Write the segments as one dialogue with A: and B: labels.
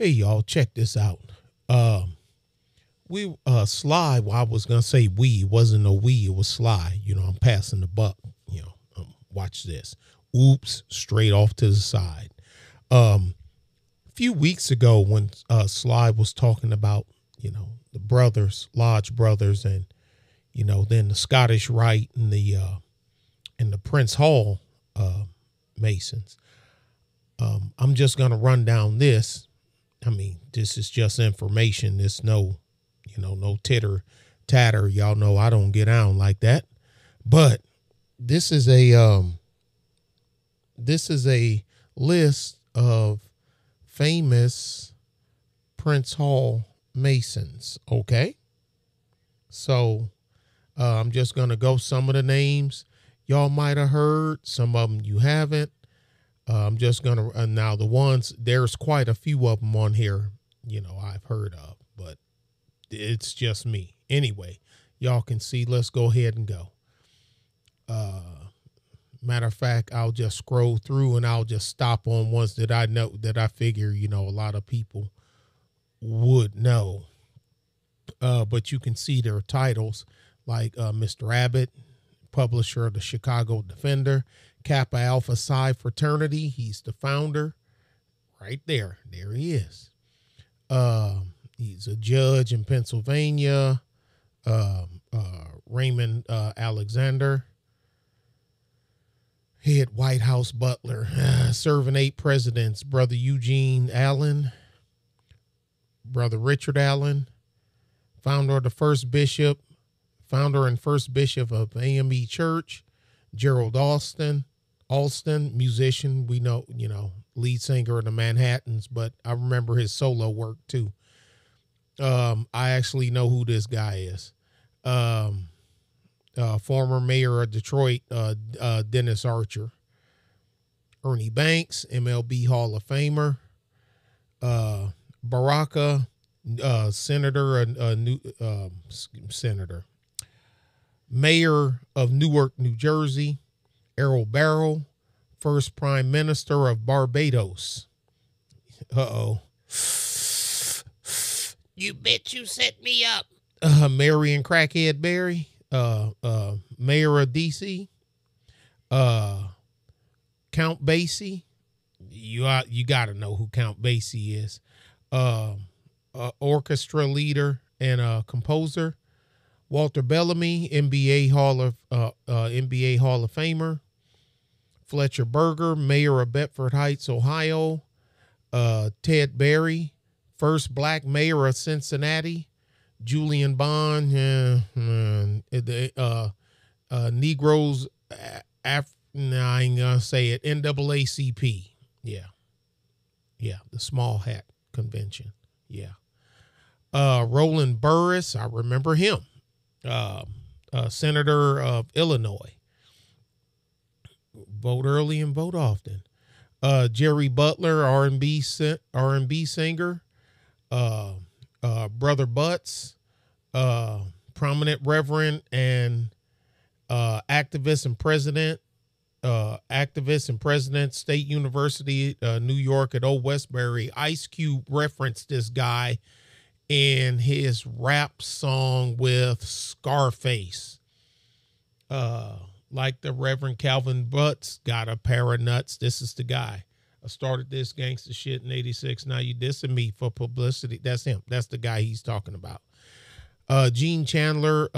A: Hey y'all, check this out. We Sly, well, I was gonna say we, it wasn't a we, it was Sly. I'm passing the buck. Watch this. Oops, straight off to the side. A few weeks ago when Sly was talking about, the brothers, Lodge brothers, and then the Scottish Rite and the Prince Hall Masons. I'm just gonna run down this. I mean, this is just information. There's no titter tatter. Y'all know I don't get down like that. But this is a list of famous Prince Hall Masons. Okay, so I'm just gonna go some of the names y'all might have heard. Some of them you haven't. I'm just gonna now the ones, there's quite a few of them on here, I've heard of, but it's just me. Anyway, y'all can see. Let's go ahead and go. Matter of fact, I'll just scroll through and I'll just stop on ones that I know, that I figure a lot of people would know. But you can see their titles, like Mr. Abbott, publisher of the Chicago Defender, Kappa Alpha Psi fraternity. He's the founder. Right there. There he is. He's a judge in Pennsylvania. Raymond Alexander. Head White House butler. Serving 8 presidents. Brother Eugene Allen. Brother Richard Allen. Founder of the first bishop. Founder and first bishop of AME Church. Gerald Alston, musician, we know, lead singer of the Manhattans, but I remember his solo work too. I actually know who this guy is. Former mayor of Detroit, Dennis Archer. Ernie Banks, MLB Hall of Famer. Baraka, senator, senator. Mayor of Newark, New Jersey. Errol Barrow, first prime minister of Barbados. Uh-oh. You bitch, you set me up. Marion Crackhead Barry, mayor of DC. Count Basie. You got to know who Count Basie is. Orchestra leader and composer. Walter Bellamy, NBA Hall of Famer. Fletcher Berger, mayor of Bedford Heights, Ohio. Ted Berry, first black mayor of Cincinnati. Julian Bond, Negroes, I ain't gonna say it. NAACP, yeah, the Small Hat Convention, yeah. Roland Burris, I remember him. Senator of Illinois. Vote early and vote often. Jerry Butler, R&B singer. Brother Butts, prominent reverend and activist and president, State University, New York at Old Westbury. Ice Cube referenced this guy in his rap song with Scarface. Like the Reverend Calvin Butts, got a pair of nuts. This is the guy. I started this gangster shit in 86. Now you dissing me for publicity. That's him. That's the guy he's talking about. Gene Chandler,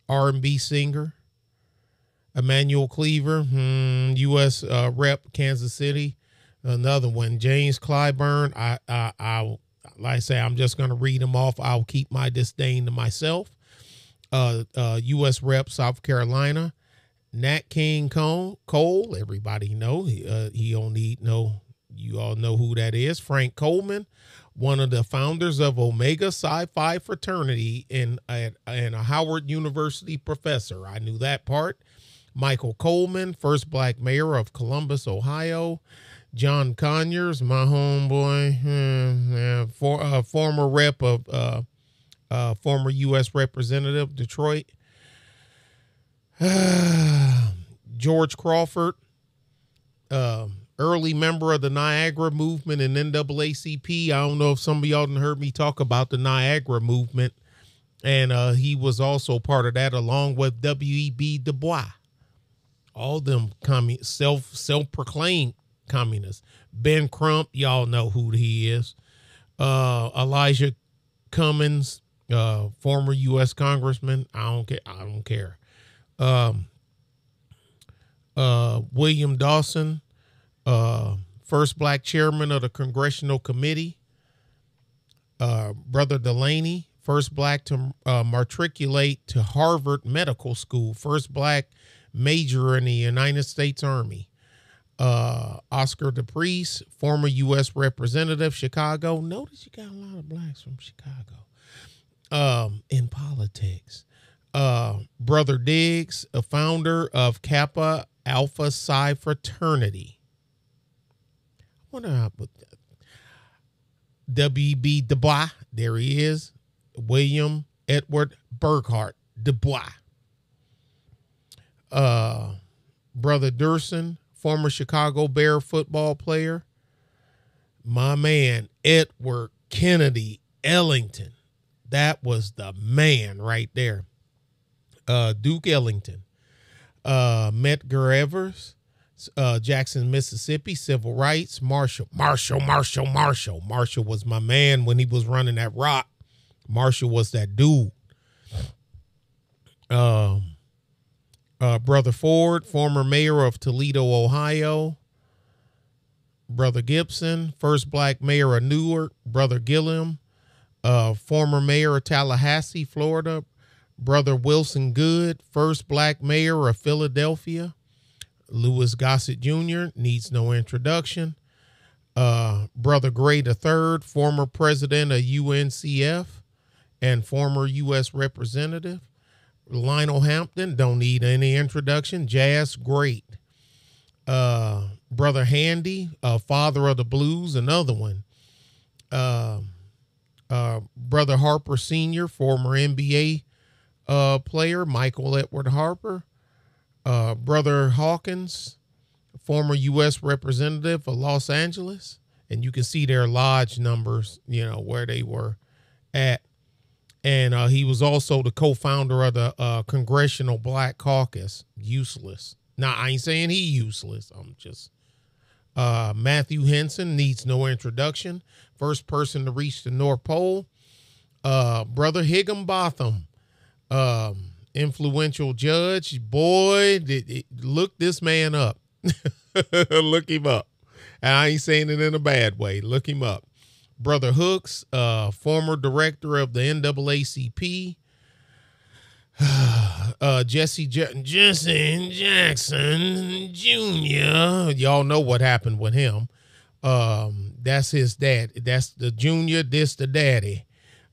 A: R&B singer. Emmanuel Cleaver, U.S. Rep, Kansas City. Another one, James Clyburn. I like I say, I'm just going to read them off. I'll keep my disdain to myself. U.S. Rep, South Carolina. Nat King Cole, everybody know. He don't need no, you all know who that is. Frank Coleman, one of the founders of Omega Psi Phi fraternity and a Howard University professor. I knew that part. Michael Coleman, first black mayor of Columbus, Ohio. John Conyers, my homeboy, former rep of former U.S. representative, Detroit. George Crawford, early member of the Niagara movement in NAACP. I don't know if some of y'all done heard me talk about the Niagara movement. And he was also part of that, along with W.E.B. Du Bois. All them self-proclaimed communists. Ben Crump, y'all know who he is. Elijah Cummings, former U.S. congressman. I don't care. William Dawson, first black chairman of the Congressional Committee. Brother Delaney, first black to matriculate to Harvard Medical School, first black major in the United States Army. Oscar DePriest, former U.S. Representative, Chicago. Notice you got a lot of blacks from Chicago in politics. Brother Diggs, a founder of Kappa Alpha Psi Fraternity. I wonder how I put that. W.B. Du Bois, there he is. William Edward Burghardt Du Bois. Brother Durson, former Chicago Bear football player. My man, Edward Kennedy Ellington. That was the man right there. Duke Ellington. Medgar Evers, Jackson, Mississippi, civil rights. Marshall was my man when he was running that rock. Marshall was that dude. Brother Ford, former mayor of Toledo, Ohio. Brother Gibson, first black mayor of Newark. Brother Gilliam, former mayor of Tallahassee, Florida. Brother Wilson Good, first black mayor of Philadelphia. Louis Gossett Jr. needs no introduction. Brother Gray III, former president of UNCF and former U.S. representative. Lionel Hampton, don't need any introduction. Jazz great. Brother Handy, father of the blues, another one. Brother Harper Sr., former NBA player, Michael Edward Harper. Brother Hawkins, former U.S. representative of Los Angeles. And you can see their lodge numbers, where they were at. And he was also the co-founder of the Congressional Black Caucus. Useless. Now, I ain't saying he useless. I'm just... Matthew Henson needs no introduction. First person to reach the North Pole. Brother Higginbotham, influential judge. Boy, look this man up. Look him up. And I ain't saying it in a bad way. Look him up. Brother Hooks, former director of the NAACP. Jesse Jackson Jr. Y'all know what happened with him. That's his dad. That's the junior. This the daddy.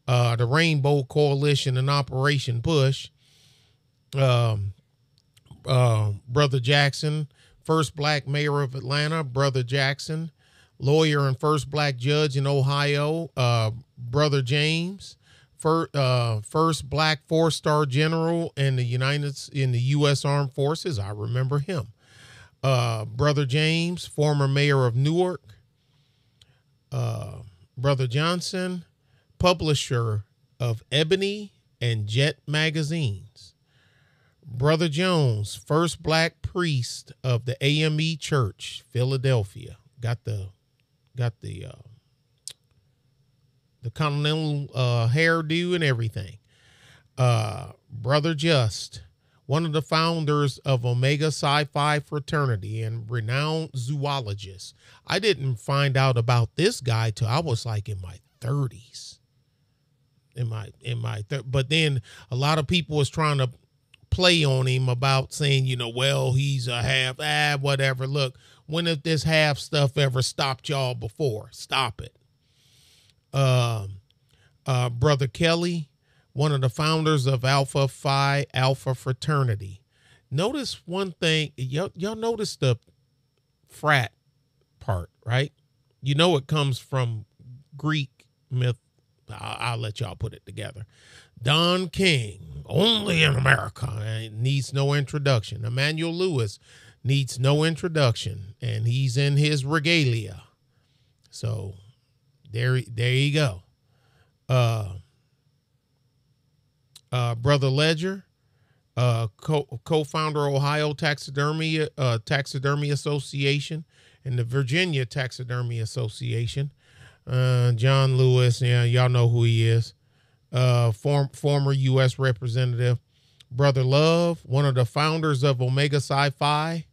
A: The Rainbow Coalition and Operation Push. Brother Jackson, first black mayor of Atlanta. Brother Jackson, lawyer and first black judge in Ohio. Brother James, first black 4-star general in the U.S. Armed Forces. I remember him. Brother James, former mayor of Newark. Brother Johnson, publisher of Ebony and Jet magazines. Brother Jones, first black priest of the AME Church, Philadelphia. Got the continental hairdo and everything. Brother Just, one of the founders of Omega Psi Phi fraternity and renowned zoologist. I didn't find out about this guy till I was like in my 30s. But then a lot of people was trying to play on him about saying, well, he's a half, whatever. Look, when have this half stuff ever stopped y'all before? Stop it. Brother Kelly, one of the founders of Alpha Phi Alpha fraternity. Notice one thing. Y'all notice the frat part, right? It comes from Greek myth. I'll let y'all put it together. Don King, only in America, needs no introduction. Emmanuel Lewis, needs no introduction, and he's in his regalia. So there you go. Brother Ledger, co-founder Ohio Taxidermy Association and the Virginia Taxidermy Association. John Lewis, yeah, y'all know who he is. Former U.S. Representative. Brother Love, one of the founders of Omega Psi-Phi.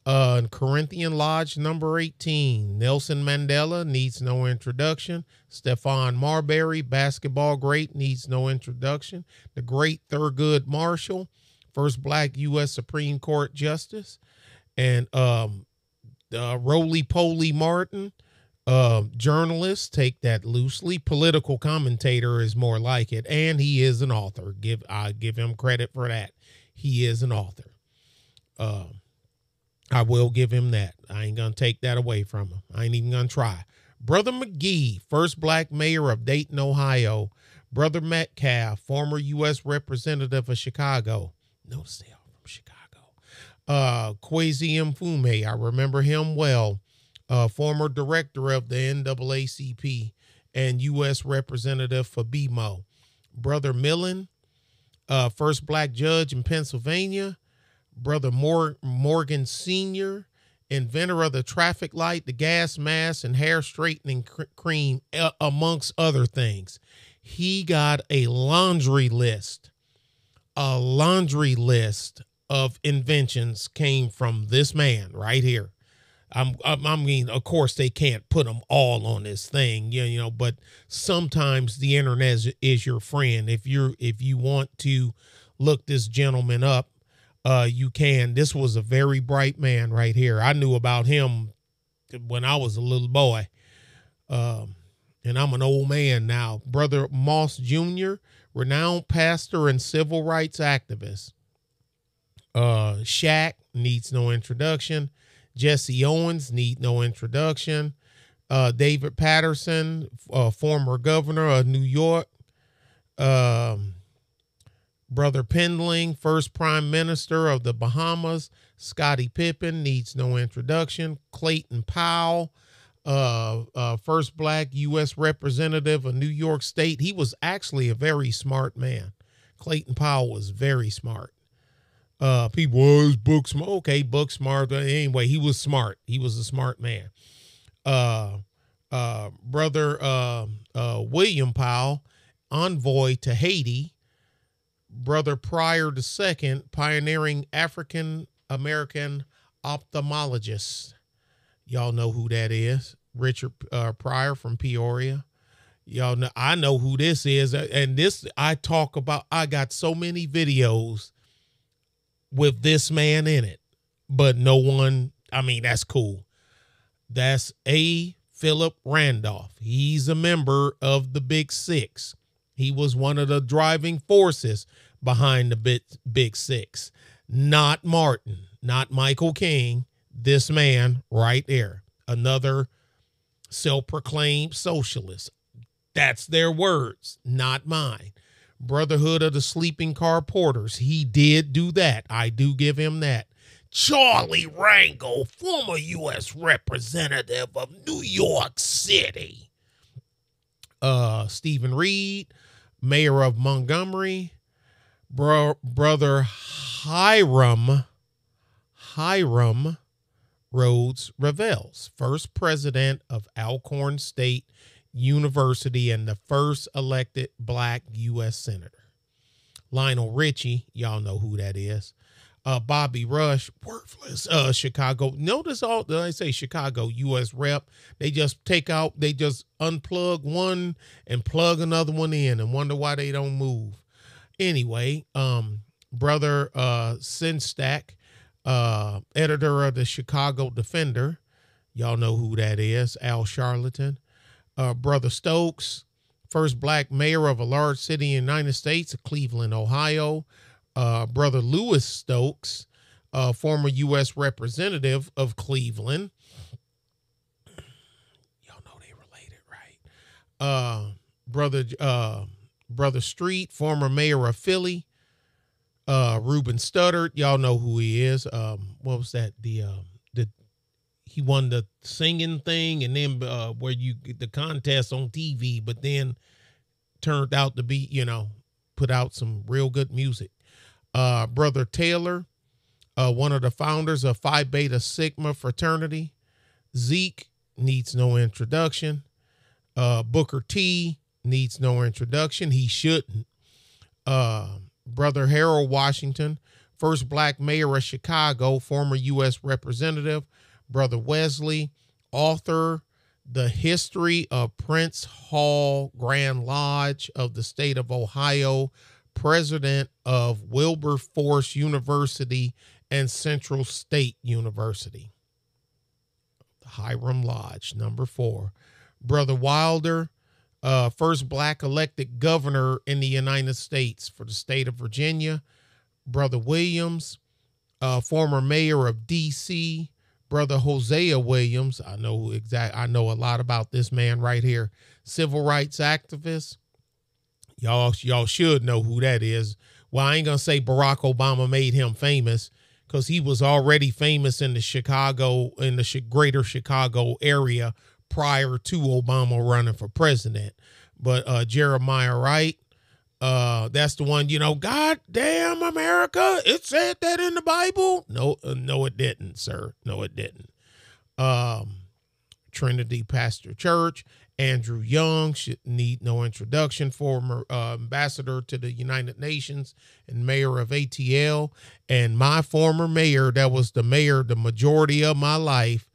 A: Corinthian Lodge number 18. Nelson Mandela needs no introduction. Stephon Marbury, basketball great, needs no introduction. The great Thurgood Marshall, first black U.S. Supreme Court Justice. And Roly-Poly Martin, journalist, take that loosely. Political commentator is more like it. And he is an author. I give him credit for that. He is an author. I will give him that. I ain't going to take that away from him. I ain't even going to try. Brother McGee, first black mayor of Dayton, Ohio. Brother Metcalf, former U.S. representative of Chicago. Notice they are from Chicago. Kwesi Mfume, I remember him well. Former director of the NAACP and U.S. representative for BMO. Brother Millen, first black judge in Pennsylvania. Brother Morgan Sr., inventor of the traffic light, the gas mask, and hair straightening cream, amongst other things. He got a laundry list. A laundry list of inventions came from this man right here. I mean, of course, they can't put them all on this thing, you know, but sometimes the internet is your friend. If you want to look this gentleman up, you can. This was a very bright man right here. I knew about him when I was a little boy. And I'm an old man now. Brother Moss Jr., renowned pastor and civil rights activist. Shaq needs no introduction. Jesse Owens need no introduction. David Patterson, former governor of New York. Brother Pendling, first prime minister of the Bahamas. Scottie Pippen needs no introduction. Clayton Powell, first black U.S. representative of New York State. He was actually a very smart man. Clayton Powell was very smart. People, his book smart. Okay, book smart. But anyway, he was smart. He was a smart man. Brother William Powell, envoy to Haiti. Brother Pryor II, pioneering African-American ophthalmologist. Y'all know who that is. Richard Pryor from Peoria. Y'all know, I know who this is. And this, I got so many videos with this man in it, but no one, I mean, that's cool. That's A. Philip Randolph. He's a member of the Big Six. He was one of the driving forces behind the Big Six. Not Martin, not Michael King. This man right there, another self-proclaimed socialist. That's their words, not mine. Brotherhood of the Sleeping Car Porters. He did do that. I do give him that. Charlie Rangel, former U.S. representative of New York City. Stephen Reed, mayor of Montgomery. Brother Hiram Rhodes Revels, first president of Alcorn State University and the first elected black U.S. senator. Lionel Richie, y'all know who that is. Bobby Rush, worthless, Chicago. Notice all, I say Chicago U.S. rep. They just unplug one and plug another one in and wonder why they don't move. Anyway, Brother Sinstack, editor of the Chicago Defender. Y'all know who that is, Al Charlatan. Brother Stokes, first black mayor of a large city in the United States, Cleveland, Ohio. Brother Lewis Stokes, former U.S. representative of Cleveland. Y'all know they related, right? Brother Street, former mayor of Philly. Ruben Studdard, y'all know who he is. What was that? The he won the singing thing, and then where you get the contest on TV, but then turned out to be, put out some real good music. Brother Taylor, one of the founders of Phi Beta Sigma fraternity. Zeke needs no introduction. Booker T needs no introduction. He shouldn't. Brother Harold Washington, first black mayor of Chicago, former U.S. representative. Brother Wesley, author, The History of Prince Hall Grand Lodge of the state of Ohio, president of Wilberforce University and Central State University. Hiram Lodge, number 4. Brother Wilder, first black elected governor in the United States for the state of Virginia. Brother Williams, former mayor of D.C. Brother Hosea Williams, I know a lot about this man right here. Civil rights activist. Y'all should know who that is. Well, I ain't gonna say Barack Obama made him famous, because he was already famous in the greater Chicago area prior to Obama running for president. But Jeremiah Wright, that's the one, God damn America, it said that in the Bible. No, it didn't, sir. No, it didn't. Trinity Pastor Church. Andrew Young should need no introduction, former ambassador to the United Nations and mayor of ATL. And my former mayor, that was the mayor the majority of my life,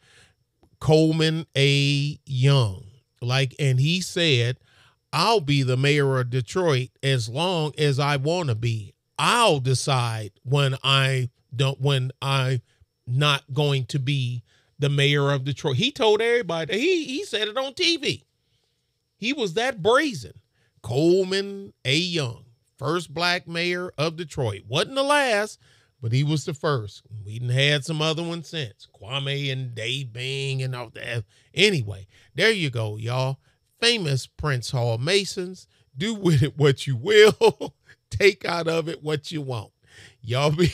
A: Coleman A. Young. And he said, I'll be the mayor of Detroit as long as I want to be. I'll decide when I'm not going to be the mayor of Detroit. He told everybody, he said it on TV. He was that brazen. Coleman A. Young, first black mayor of Detroit. Wasn't the last, but he was the first. We done had some other ones since. Kwame and Dave Bing and all that. Anyway, there you go, y'all. Famous Prince Hall Masons. Do with it what you will. Take out of it what you want. Y'all be...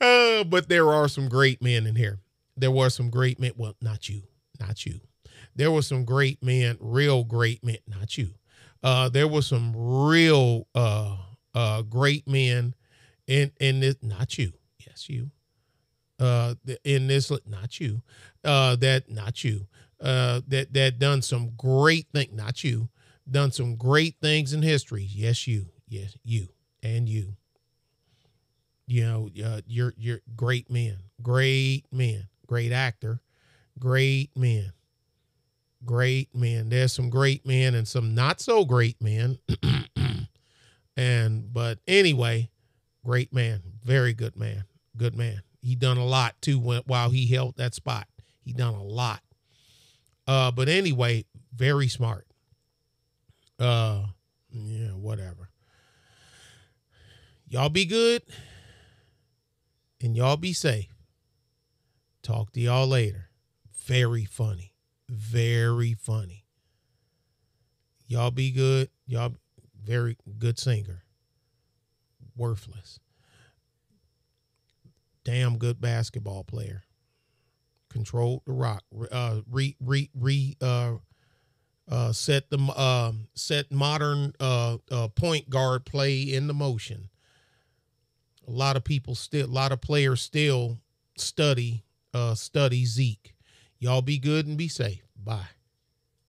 A: but there are some great men in here. There were some great men. Well, not you. There were some great men, real great men. Not you. There were some real great men in this. Not you. Yes, you. In this, not you. Not you. That done some great things. Not you. Done some great things in history. Yes, you. Yes, you and you. You're great men. Great men. Great actor. Great men. Great men. There's some great men and some not so great men. But anyway, great man. Very good man. Good man. He done a lot too while he held that spot. He done a lot. But anyway, very smart. Whatever. Y'all be good and y'all be safe. Talk to y'all later. Very funny. Very funny. Y'all be good. Y'all very good singer. Worthless. Damn good basketball player. Controlled the rock. Set modern point guard play into motion. A lot of players still study Zeke. Y'all be good and be safe. Bye.